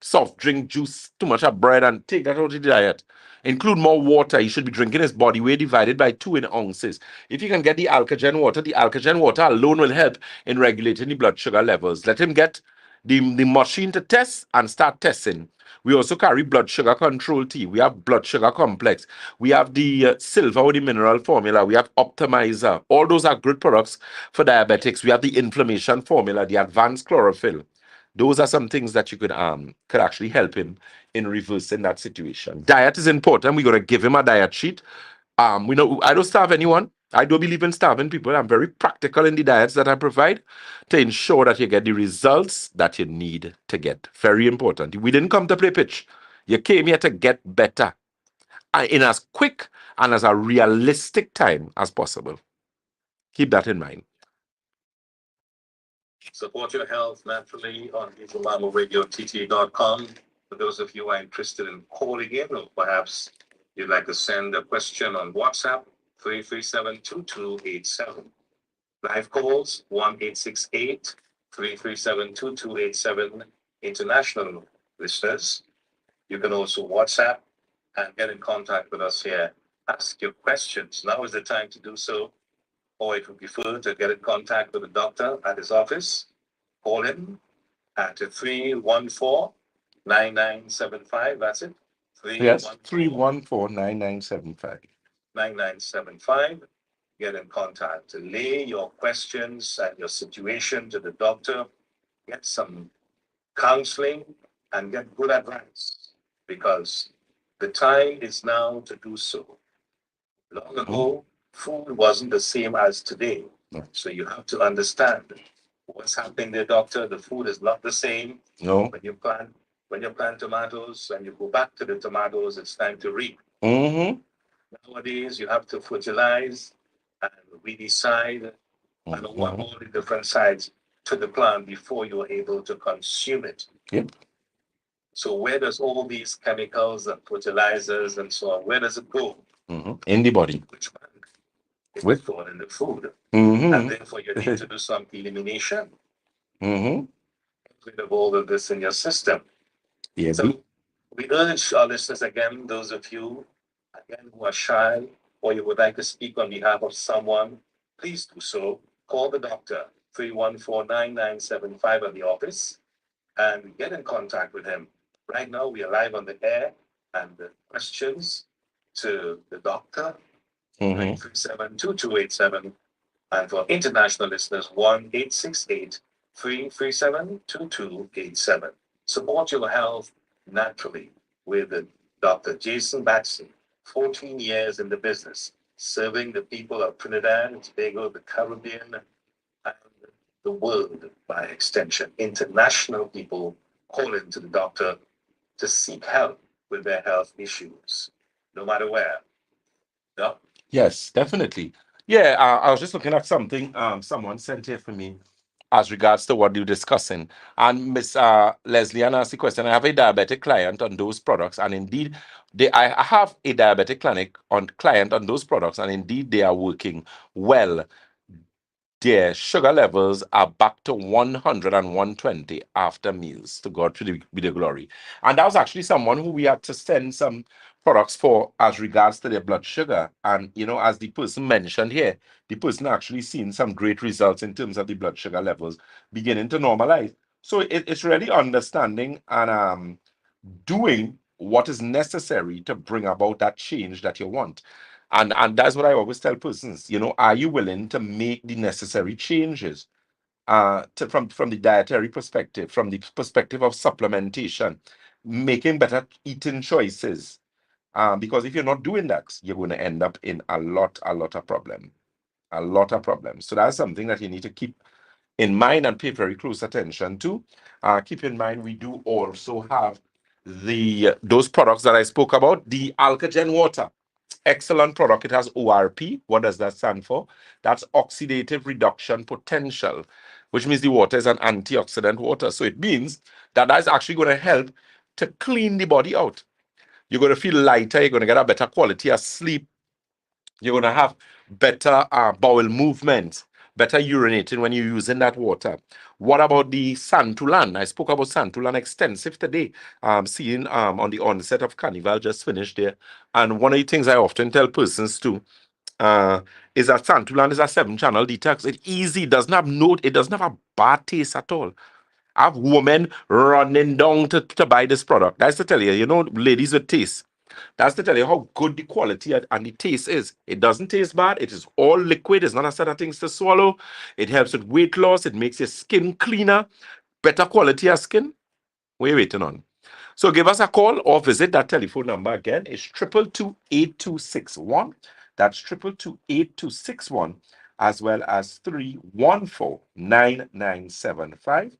soft drink, juice, too much of bread, and take that out of the diet. Include more water. He should be drinking his body weight divided by 2 in ounces. If you can get the alkagen water alone will help in regulating the blood sugar levels. Let him get the machine to test and start testing. We also carry blood sugar control tea. We have blood sugar complex. We have the silver with the mineral formula. We have optimizer. All those are good products for diabetics. We have the inflammation formula, the advanced chlorophyll. Those are some things that you could actually help him in reversing that situation. Diet is important. We're gonna give him a diet sheet. We know I don't starve anyone. I don't believe in starving people. I'm very practical in the diets that I provide to ensure that you get the results that you need to get. Very important. We didn't come to play pitch. You came here to get better in as quick and as a realistic time as possible. Keep that in mind. Support your health naturally on EagleMammoRadioTT.com. For those of you who are interested in calling in, or perhaps you'd like to send a question on WhatsApp, 337-2287. Live calls, 1-868-337-2287. International listeners, you can also WhatsApp and get in contact with us here. Ask your questions. Now is the time to do so. Or if you prefer to get in contact with the doctor at his office, call him at 314-9975. That's it. Yes, 314-9975. 9975. Get in contact to lay your questions and your situation to the doctor, get some counseling, and get good advice, because the time is now to do so. Long ago, food wasn't the same as today. No. So you have to understand what's happening there, doctor. The food is not the same. No. When you plant tomatoes and you go back to the tomatoes, it's time to reap. Mm-hmm. Nowadays, you have to fertilize and weedicide and all the different sides to the plant before you're able to consume it. Yep. So where does all these chemicals and fertilizers and so on, where does it go? In the body. Which one? It's With- stored in the food. Mm-hmm. And therefore you need to do some elimination. Mm-hmm. Get rid of all of this in your system. Yeah. So we urge our listeners again, those of you again who are shy or you would like to speak on behalf of someone, please do so. Call the doctor, 314-9975 at the office, and get in contact with him. Right now we are live on the air, and the questions to the doctor, 937-2287, and for international listeners, 1-868-337-2287. Support your health naturally with Dr. Jason Batson, 14 years in the business, serving the people of Trinidad and Tobago, the Caribbean, and the world by extension. International people call in to the doctor to seek help with their health issues, no matter where. Yeah. Yes, definitely. Yeah, I was just looking at something someone sent here for me as regards to what you're discussing. And Miss Leslie Ann asked the question. I have a diabetic client on those products, and indeed, I have a diabetic client on those products, and indeed they are working well. Their sugar levels are back to 100 and 120 after meals. To God be the glory. And that was actually someone who we had to send some products for as regards to their blood sugar. And, as the person mentioned here, the person actually seen some great results in terms of the blood sugar levels beginning to normalize. So it's really understanding and doing what is necessary to bring about that change that you want. And that's what I always tell persons, are you willing to make the necessary changes from the dietary perspective, from the perspective of supplementation, making better eating choices? Because if you're not doing that, you're going to end up in a lot of problems. A lot of problems. So that's something that you need to keep in mind and pay very close attention to. Keep in mind, we do also have those products that I spoke about, the Alkagen water. Excellent product. It has ORP. What does that stand for? That's oxidative reduction potential, which means the water is an antioxidant water. So it means that that's actually going to help to clean the body out. You're going to feel lighter. You're going to get a better quality of sleep. You're going to have better bowel movement, better urinating when you're using that water. What about the Santulan? I spoke about Santulan extensive today. Seeing on the onset of Carnival just finished there. And one of the things I often tell persons too, is that Santulan is a 7-channel detox. It's easy, it doesn't have a bad taste at all. I have women running down to buy this product. That's to tell you, ladies with taste. That's to tell you how good the quality and the taste is. It doesn't taste bad. It is all liquid. It's not a set of things to swallow. It helps with weight loss. It makes your skin cleaner, better quality of skin. What are you waiting on? So give us a call or visit that telephone number again. It's 222-8261. That's 222-8261, as well as 314-9975.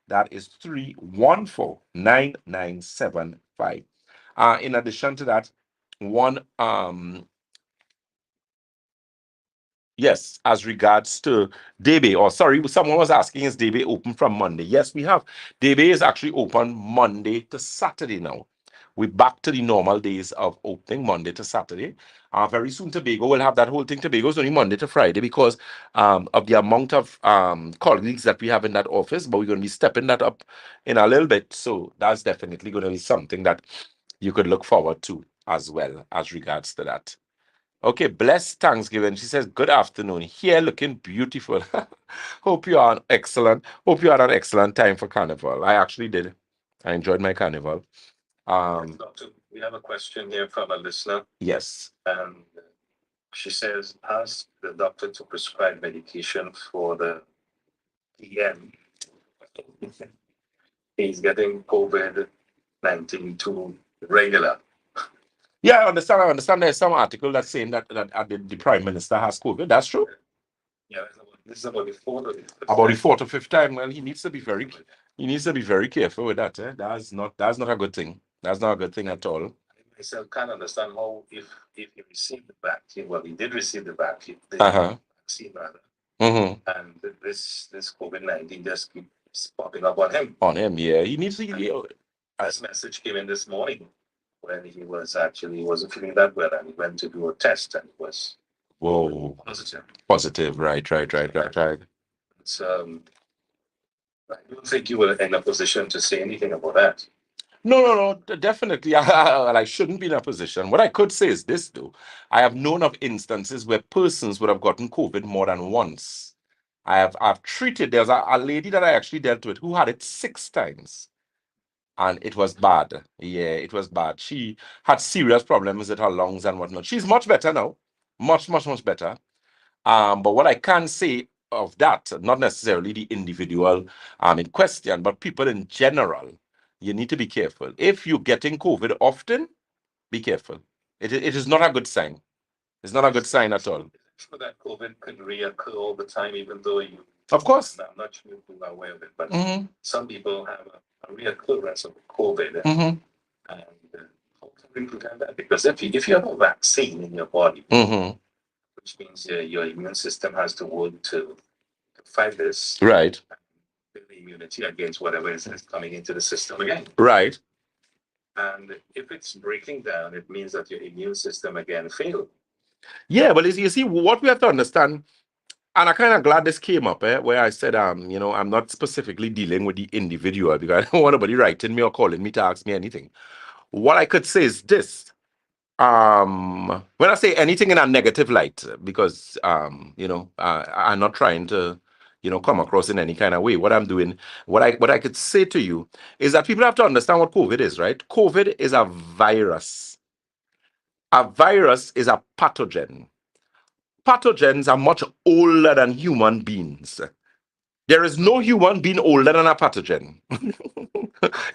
That is 314-9975. In addition to that, yes, as regards to Debe, or sorry, someone was asking, is Debe open from Monday? Yes, we have. Debe is actually open Monday to Saturday now. We're back to the normal days of opening Monday to Saturday. Very soon Tobago will have that whole thing. Tobago is only Monday to Friday because of the amount of colleagues that we have in that office, but we're going to be stepping that up in a little bit. So that's definitely going to be something that you could look forward to as well as regards to that. Okay, blessed Thanksgiving. She says, good afternoon. Here looking beautiful. Hope you are excellent. Hope you had an excellent time for Carnival. I actually did. I enjoyed my Carnival. Doctor, we have a question here from a listener. Yes. And she says, ask the doctor to prescribe medication for the PM. He's getting COVID-19 too regular. Yeah, I understand. There's some article that's saying that the Prime Minister has COVID. That's true. Yeah, this is about the fourth or fifth time. Well, he needs to be very careful with that. That's not a good thing. That's not a good thing at all. I myself can't understand how if he received the vaccine, well, he did receive the vaccine, vaccine rather, and this COVID-19 just keeps popping up on him. On him, yeah. He needs to. This message came in this morning when he wasn't feeling that well, and he went to do a test and was positive. Positive, right. So I don't think you were in a position to say anything about that. No, definitely. I shouldn't be in a position. What I could say is this, though. I have known of instances where persons would have gotten COVID more than once. I've treated, there's a lady that I actually dealt with who had it 6 times. And it was bad. Yeah, it was bad. She had serious problems with her lungs and whatnot. She's much better now. Much better. But what I can say of that, not necessarily the individual in question, but people in general, you need to be careful. If you're getting COVID often, be careful. It is not a good sign. It's not a good sign at all. Sure that COVID could reoccur all the time, even though you. Of course. I'm not sure if you're aware of it, but some people have a reoccurrence of COVID. And how can we prevent that? Because if you have a vaccine in your body, which means your immune system has to work to fight this. Right. Build immunity against whatever is coming into the system again. Right. And if it's breaking down, it means that your immune system again failed. Yeah, but you see, what we have to understand, and I'm kind of glad this came up, where I said, I'm not specifically dealing with the individual because I don't want anybody writing me or calling me to ask me anything. What I could say is this. When I say anything in a negative light, because I'm not trying to, come across in any kind of way. What I'm doing, what I could say to you is that people have to understand what COVID is, right? COVID is a virus. A virus is a pathogen. Pathogens are much older than human beings. There is no human being older than a pathogen.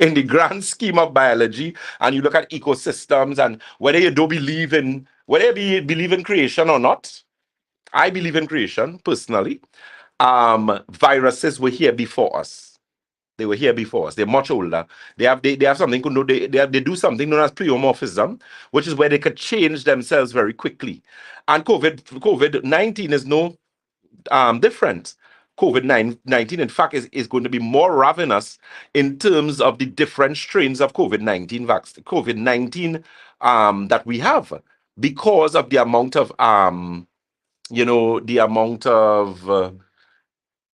In the grand scheme of biology, and you look at ecosystems, and whether you believe in creation or not, I believe in creation personally. Viruses were here before us. They were here before us. They're much older. They have something. They do something known as pleomorphism, which is where they could change themselves very quickly. And COVID-19 is no different. COVID-19, in fact, is going to be more ravenous in terms of the different strains of COVID-19 that we have, because of the amount of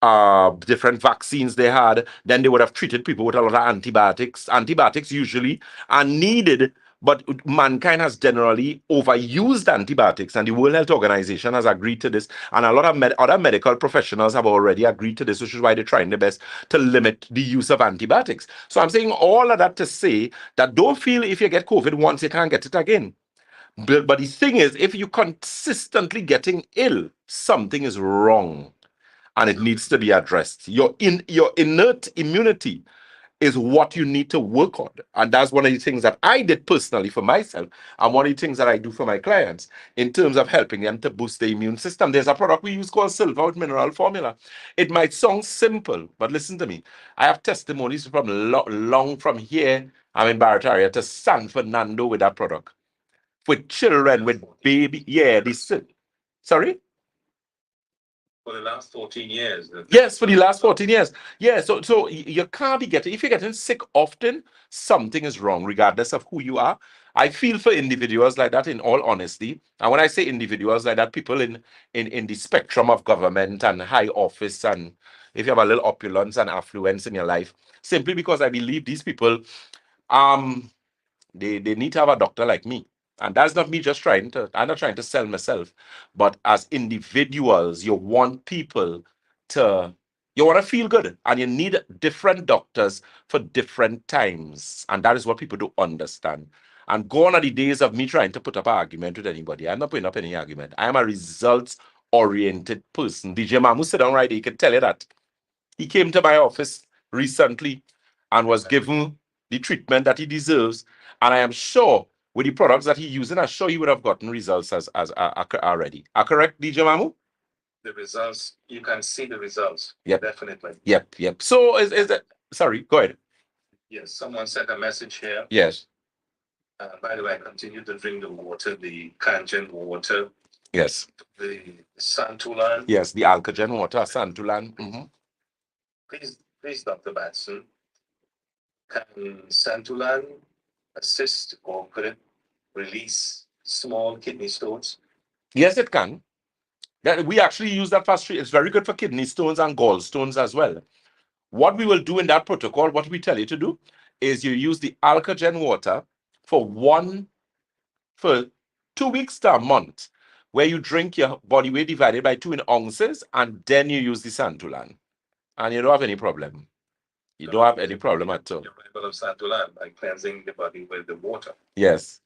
different vaccines they had, then they would have treated people with a lot of antibiotics. Antibiotics usually are needed, but mankind has generally overused antibiotics, and the World Health Organization has agreed to this, and a lot of other medical professionals have already agreed to this, which is why they're trying their best to limit the use of antibiotics. So I'm saying all of that to say that don't feel if you get COVID once, you can't get it again. But the thing is, if you're consistently getting ill, something is wrong and it needs to be addressed. Your innate immunity is what you need to work on. And that's one of the things that I did personally for myself, and one of the things that I do for my clients in terms of helping them to boost the immune system. There's a product we use called Silver with Mineral Formula. It might sound simple, but listen to me. I have testimonies from long from here, I'm in Barataria, to San Fernando with that product. With children, with baby, yeah, sorry? For the last 14 years. Yes, for the last 14 years. Yeah, so you can't be getting, if you're getting sick often, something is wrong, regardless of who you are. I feel for individuals like that, in all honesty. And when I say individuals like that, people in the spectrum of government and high office, and if you have a little opulence and affluence in your life, simply because I believe these people, they need to have a doctor like me. And that's not me just I'm not trying to sell myself, but as individuals, you want people you want to feel good, and you need different doctors for different times. And that is what people don't understand. And gone are the days of me trying to put up an argument with anybody. I'm not putting up any argument. I am a results-oriented person. DJ Mamu sit down right there, he can tell you that. He came to my office recently and was given the treatment that he deserves. And I am sure with the products that he's using, I'm sure he would have gotten results as already. Are correct, DJ Mamu? The results, you can see the results. Yep. Definitely. Yep. So is that, sorry, go ahead. Yes, someone sent a message here. Yes. By the way, I continue to drink the water, the Kangen water, Yes. the Santulan. Yes, the Alkagen water, Santulan. Please, Dr. Batson, can Santulan assist or could it release small kidney stones? Yes, it can. We actually use that fast treat. It's very good for kidney stones and gallstones as well. What we will do in that protocol, what we tell you to do, is you use the Alkagen water for 2 weeks to a month, where you drink your body weight divided by 2 in ounces, and then you use the Santulan. And you don't have any problem. You don't have any problem at all. Your level of Santulan by cleansing the body with the water. Yes.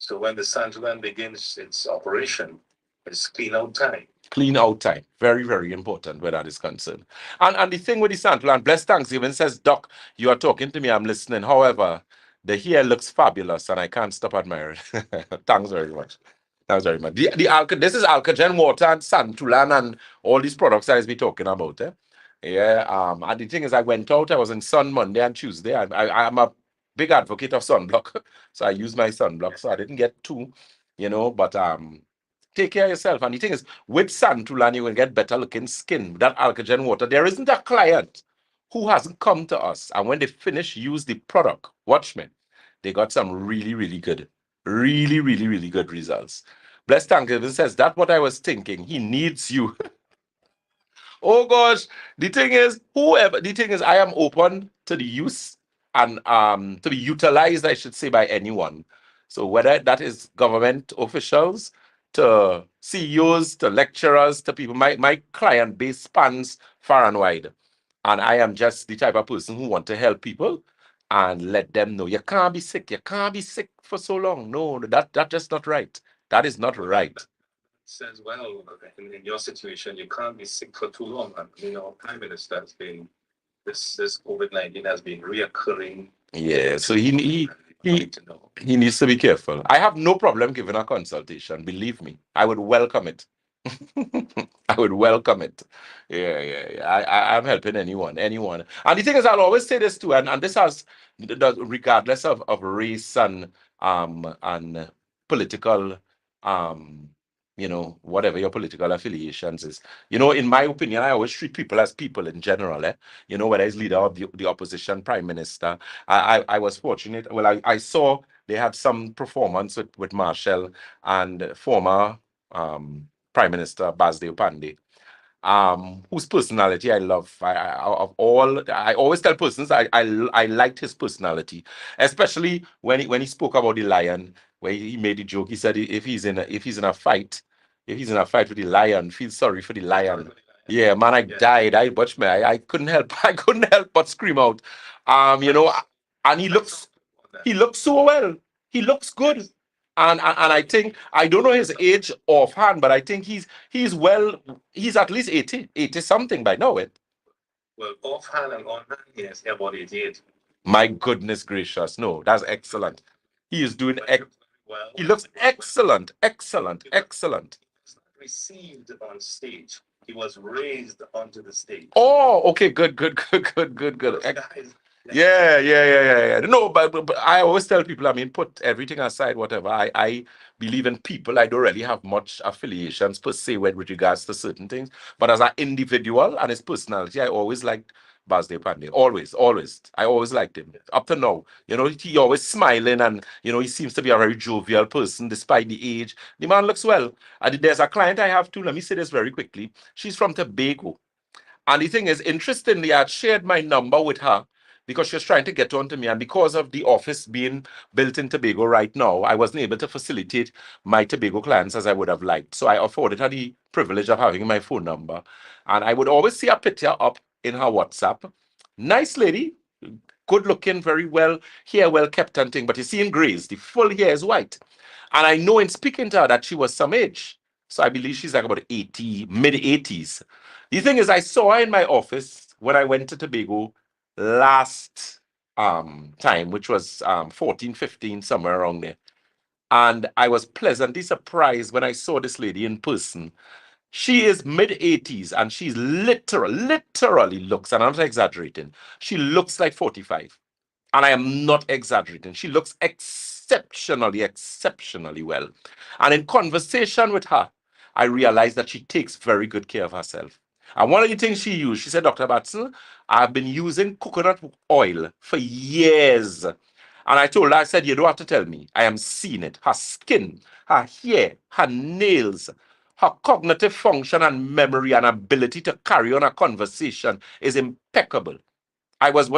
So when the Santulan begins its operation, it's clean out time. Clean out time. Very, very important where that is concerned. And the thing with the Santulan, Blessed Thanksgiving says, Doc, you are talking to me, I'm listening. However, the hair looks fabulous and I can't stop admiring. Thanks very much. Thanks very much. This is Alkagen water and Santulan and all these products that I've been talking about. Yeah. And the thing is, I went out, I was in sun Monday and Tuesday. I'm a big advocate of sunblock. So I use my sunblock. So I didn't get two, but take care of yourself. And the thing is, with Santulan, you will get better looking skin. That Alkagen water, there isn't a client who hasn't come to us, and when they finish, use the product, watch me, they got some really, really good, really, really, really good results. Blessed Thanksgiving says, that's what I was thinking. He needs you. Oh gosh, the thing is, I am open to the use and to be utilized, I should say, by anyone. So whether that is government officials, to CEOs, to lecturers, to people, my client base spans far and wide. And I am just the type of person who want to help people and let them know you can't be sick. You can't be sick for so long. No, that's just not right. That is not right. Says, well, in your situation, you can't be sick for too long. And, Prime Minister has been, this COVID-19 has been reoccurring. Yeah, so he needs to be careful. I have no problem giving a consultation. Believe me, I would welcome it. I would welcome it. Yeah. I'm helping anyone. And the thing is, I'll always say this too, and this has, regardless of race and political, whatever your political affiliations is. In my opinion, I always treat people as people in general. Whether it's leader of the opposition, prime minister. I was fortunate. Well, I saw they had some performance with Marshall and former Prime Minister Basdeo Pandey. whose personality I love. Of all, I always tell persons I liked his personality, especially when he spoke about the lion, where he made the joke. He said if he's in a fight with the lion, feel sorry for the lion. Yeah, man, I died. I couldn't help. I couldn't help but scream out. You know, and he looks so well. He looks good. And I think I don't know his age offhand, but I think he's at least 80 something by now. Well, offhand and on hand, yes, about 88. My goodness gracious. No, that's excellent. He is doing But he looks very well. he looks excellent, excellent, excellent. He was not received on stage. He was raised onto the stage. Oh, okay, good, good, good, good, good, good. Those guys, Yeah. No, but I always tell people, I mean, put everything aside, whatever. I believe in people. I don't really have much affiliations per se with regards to certain things. But as an individual and his personality, I always liked Basde Pandey. Always, always. I always liked him. Up to now. You know, he always smiling and, you know, he seems to be a very jovial person despite the age. The man looks well. And there's a client I have too. Let me say this very quickly. She's from Tobago. And the thing is, interestingly, I had shared my number with her because she was trying to get onto me. And because of the office being built in Tobago right now, I wasn't able to facilitate my Tobago clients as I would have liked. So I afforded her the privilege of having my phone number. And I would always see a picture up in her WhatsApp. Nice lady, good looking, very well, hair well kept and thing. But you see in grays, the full hair is white. And I know in speaking to her that she was some age. So I believe she's like about 80, mid 80s. The thing is, I saw her in my office when I went to Tobago last time, which was 14, 15, somewhere around there. And I was pleasantly surprised when I saw this lady in person. She is mid 80s and she's literally looks, and I'm not exaggerating, she looks like 45. And I am not exaggerating. She looks exceptionally well. And in conversation with her, I realized that she takes very good care of herself. And one of the things she used, she said, Dr. Batson, I've been using coconut oil for years. And I told her, I said, you don't have to tell me. I am seeing it. Her skin, her hair, her nails, her cognitive function and memory and ability to carry on a conversation is impeccable. I was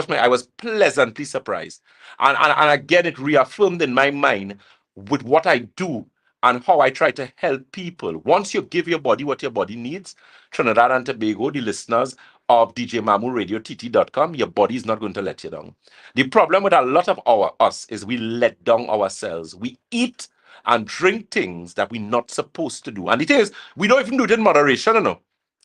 pleasantly surprised. And again, it reaffirmed in my mind with what I do and how I try to help people. Once you give your body what your body needs, Trinidad and Tobago, the listeners of DJ Mamu Radio TT.com, your body is not going to let you down. The problem with a lot of us is we let down ourselves. We eat and drink things that we're not supposed to do. And the thing is, we don't even do it in moderation, you know.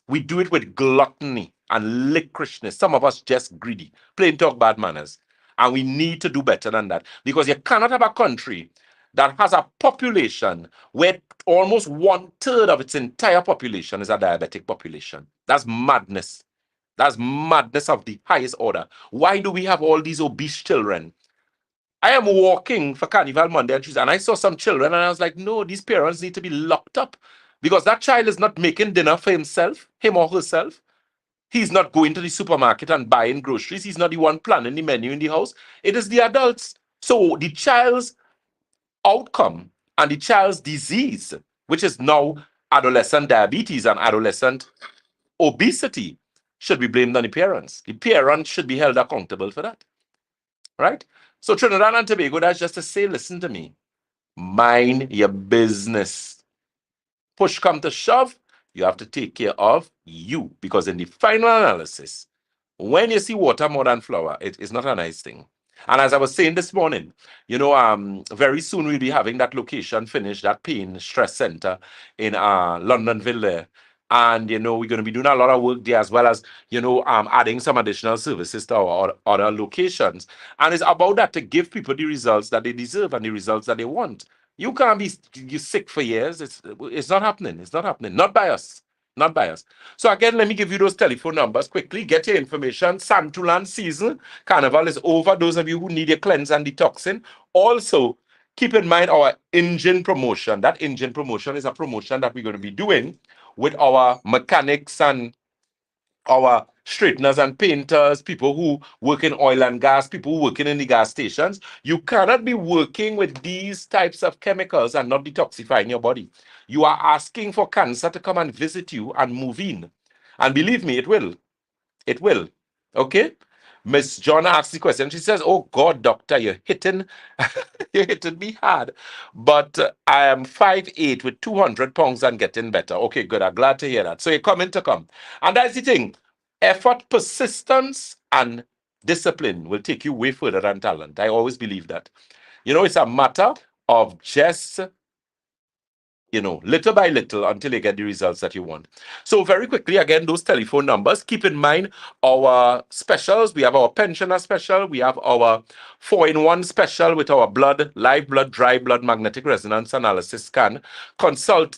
We do it with gluttony and licoriceness. Some of us just greedy, plain talk bad manners. And we need to do better than that. Because you cannot have a country that has a population where almost 1/3 of its entire population is a diabetic population. That's madness. That's madness of the highest order. Why do we have all these obese children? I am walking for Carnival Monday and Tuesday, and I saw some children, and I was like, no, these parents need to be locked up because that child is not making dinner for himself, him or herself. He's not going to the supermarket and buying groceries. He's not the one planning the menu in the house. It is the adults. So the child's outcome and the child's disease, which is now adolescent diabetes and adolescent obesity, should be blamed on the parents. The parents should be held accountable for that. Right? So Trinidad and Tobago, that's just to say, listen to me. Mind your business. Push come to shove, you have to take care of you. Because in the final analysis, when you see water more than flour, it is not a nice thing. And as I was saying this morning, you know, very soon we'll be having that location finished, that pain stress center in Londonville there. And, you know, we're going to be doing a lot of work there as well as, you know, adding some additional services to our other locations. And it's about that to give people the results that they deserve and the results that they want. You can't be sick for years. It's not happening. It's not happening. Not by us. Not by us. So again, let me give you those telephone numbers quickly. Get your information. Santulan season. Carnival is over. Those of you who need your cleanse and detoxing. Also, keep in mind our engine promotion. That engine promotion is a promotion that we're going to be doing with our mechanics and our straighteners and painters, people who work in oil and gas, people working in the gas stations. You cannot be working with these types of chemicals and not detoxifying your body. You are asking for cancer to come and visit you and move in. And believe me, it will. It will. Okay? Miss John asked the question. She says, "Oh God, doctor, you're hitting, you're hitting me hard. But I am 5'8" with 200 pounds and getting better." Okay, good. I'm glad to hear that. So you're coming to come. And that's the thing. Effort, persistence, and discipline will take you way further than talent. I always believe that. It's a matter of just little by little until you get the results that you want. So very quickly, again, those telephone numbers. Keep in mind our specials. We have our pensioner special. We have our 4-in-1 special with our blood, live blood, dry blood, magnetic resonance analysis scan. Consult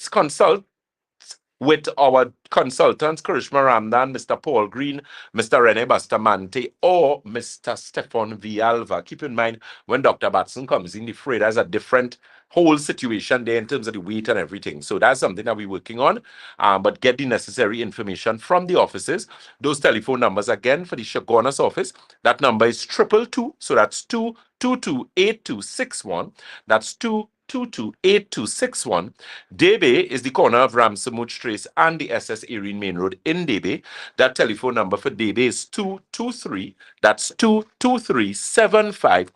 with our consultants, Karishma Ramdan, Mr. Paul Green, Mr. Rene Bastamante, or Mr. Stefan Vialva. Keep in mind, when Dr. Batson comes in the fray, there's a different whole situation there in terms of the weight and everything. So that's something that we're working on, but get the necessary information from the offices. Those telephone numbers, again, for the Shagonas office, that number is 222, so that's 222-8261. That's 222-8261. Debe is the corner of Ramsamut Trace and the SS Erin Main Road in Debe. That telephone number for Debe is 223. That's 223-7515.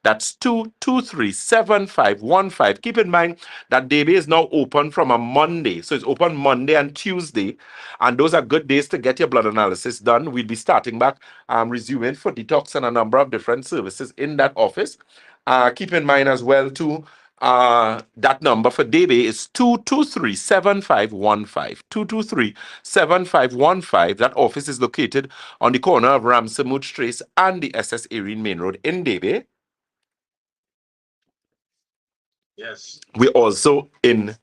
That's 223-7515. Keep in mind that Debe is now open from a Monday. So it's open Monday and Tuesday. And those are good days to get your blood analysis done. We'll be starting back, resuming for detox and a number of different services in that office. Keep in mind as well, too, that number for Debe is 223-7515. 223-7515. That office is located on the corner of Ramsamut Trace and the SS Erin Main Road in Debe. Yes. We're also in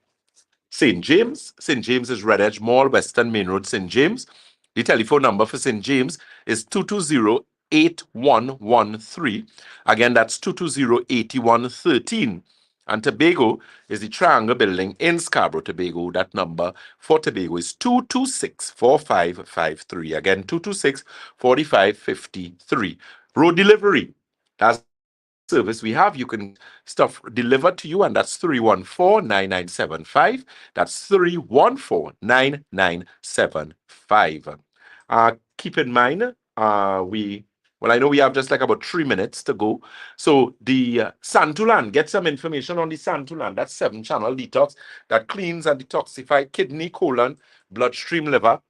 St. James. St. James is Red Edge Mall, Western Main Road, St. James. The telephone number for St. James is 220-8113. Again, that's 220-8113. And Tobago is the Triangle Building in Scarborough, Tobago. That number for Tobago is 226-4553. Again, 226-4553. Road delivery. That's service we have. You can stuff delivered to you, and that's 314-9975. That's 314-9975. Keep in mind, I know we have just like about 3 minutes to go. So the Santulan, get some information on the Santulan. That's 7-channel detox that cleans and detoxifies kidney, colon, bloodstream, liver,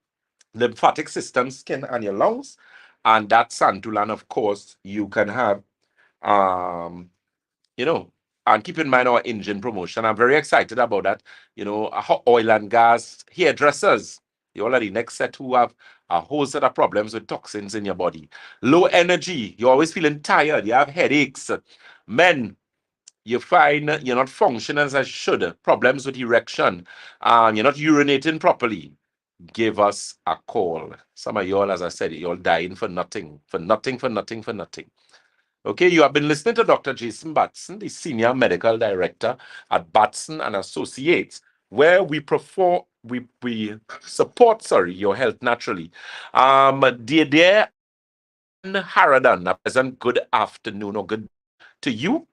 lymphatic system, skin, and your lungs. And that Santulan, of course, you can have and keep in mind our engine promotion. I'm very excited about that. Oil and gas hairdressers, you all are the next set who have a whole set of problems with toxins in your body. Low energy, you're always feeling tired, you have headaches. Men, you find you're not functioning as I should, problems with erection, you're not urinating properly. Give us a call. Some of y'all, as I said, you're all dying for nothing. Okay, you have been listening to Dr. Jason Batson, the Senior Medical Director at Batson and Associates, where we support your health naturally. Dear Haradan, a pleasant good afternoon or good to you.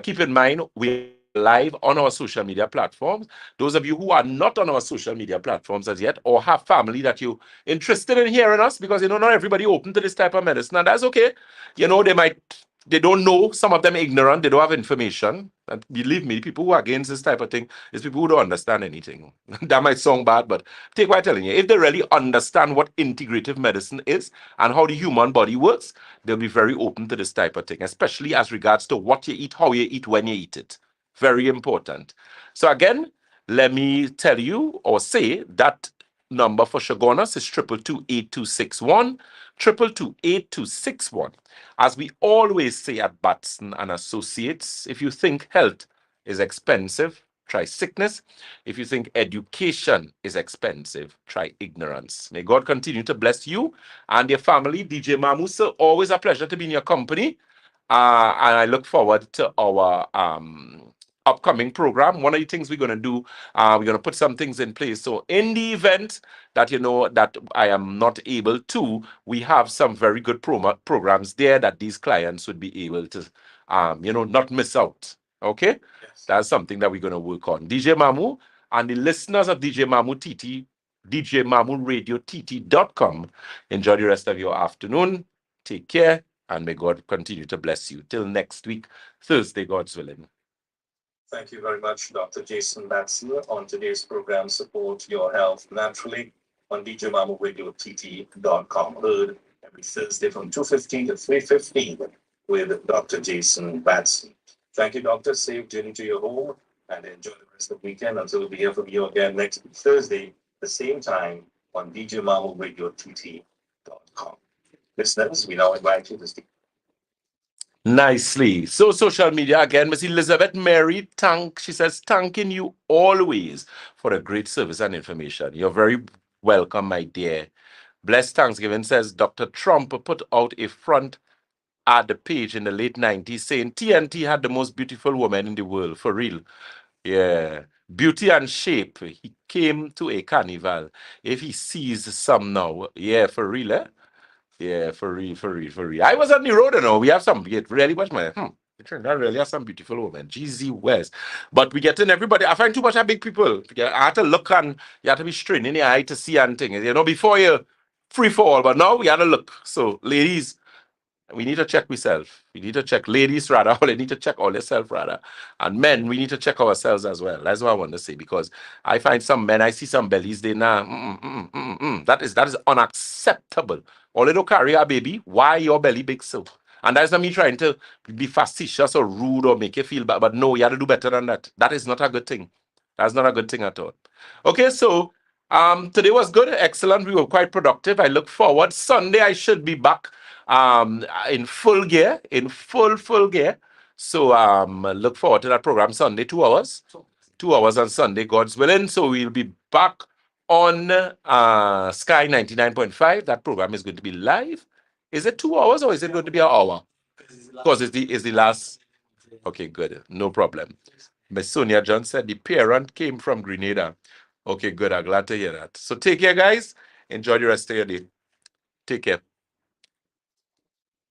Keep in mind, we're live on our social media platforms. Those of you who are not on our social media platforms as yet, or have family that you're interested in hearing us, because not everybody open to this type of medicine, and that's okay. They don't know, some of them ignorant, they don't have information. And believe me, people who are against this type of thing is people who don't understand anything. That might sound bad, but take what I'm telling you. If they really understand what integrative medicine is and how the human body works, they'll be very open to this type of thing, especially as regards to what you eat, how you eat, when you eat it. Very important. So again, let me tell you or say that number for Shagonas is 222-8261, 222-8261. As we always say at Batson and Associates, if you think health is expensive, try sickness. If you think education is expensive, try ignorance. May God continue to bless you and your family. DJ Mamu, sir, always a pleasure to be in your company. And I look forward to our upcoming program. One of the things we're going to do, we're going to put some things in place. So in the event that that I am not able to, we have some very good programs there that these clients would be able to not miss out. Okay? Yes. That's something that we're going to work on. DJ Mamu and the listeners of DJ Mamu TT djmamuradiott.com. Enjoy the rest of your afternoon. Take care, and may God continue to bless you. Till next week, Thursday, God's willing. Thank you very much, Dr. Jason Batson, on today's program, Support Your Health Naturally, on djmamuradiott.com. Heard every Thursday from 2:15 to 3:15 with Dr. Jason Batson. Thank you, Doctor. Safe journey to your home and enjoy the rest of the weekend until we hear from you again next Thursday, the same time on djmamuradiott.com. Listeners, we now invite you to stay. Nicely. So social media again, Miss Elizabeth Mary, she says, thanking you always for a great service and information. You're very welcome, my dear. Blessed Thanksgiving says Dr. Trump put out a front ad page in the late 90s saying TNT had the most beautiful woman in the world, for real. Yeah. Beauty and shape. He came to a carnival. If he sees some now, yeah, for real, eh? Yeah, for real. I was on the road, we have some, really much money. That really has some beautiful women. GZ West. But we get in everybody. I find too much of big people. I had to look and you have to be straining your eye to see and things. Before you free fall, but now we had to look. So, ladies, we need to check ourselves. We need to check ladies rather, or they need to check all themselves rather. And men, we need to check ourselves as well. That's what I want to say, because I find some men, I see some bellies, they that is unacceptable. All they don't carry a baby, why your belly big so? And that's not me trying to be facetious or rude or make you feel bad, but no, you have to do better than that. That is not a good thing. That's not a good thing at all. Okay, so today was good, excellent. We were quite productive. I look forward. Sunday I should be back in full gear, in full gear. So look forward to that program Sunday, 2 hours. 2 hours on Sunday, God's willing. So we'll be back on Sky 99.5. That program is going to be live. Is it 2 hours or is it going to be an hour? Because it's the last. Okay, good. No problem. Miss Sonia John said the parent came from Grenada. Okay, good. I'm glad to hear that. So take care, guys. Enjoy the rest of your day. Take care.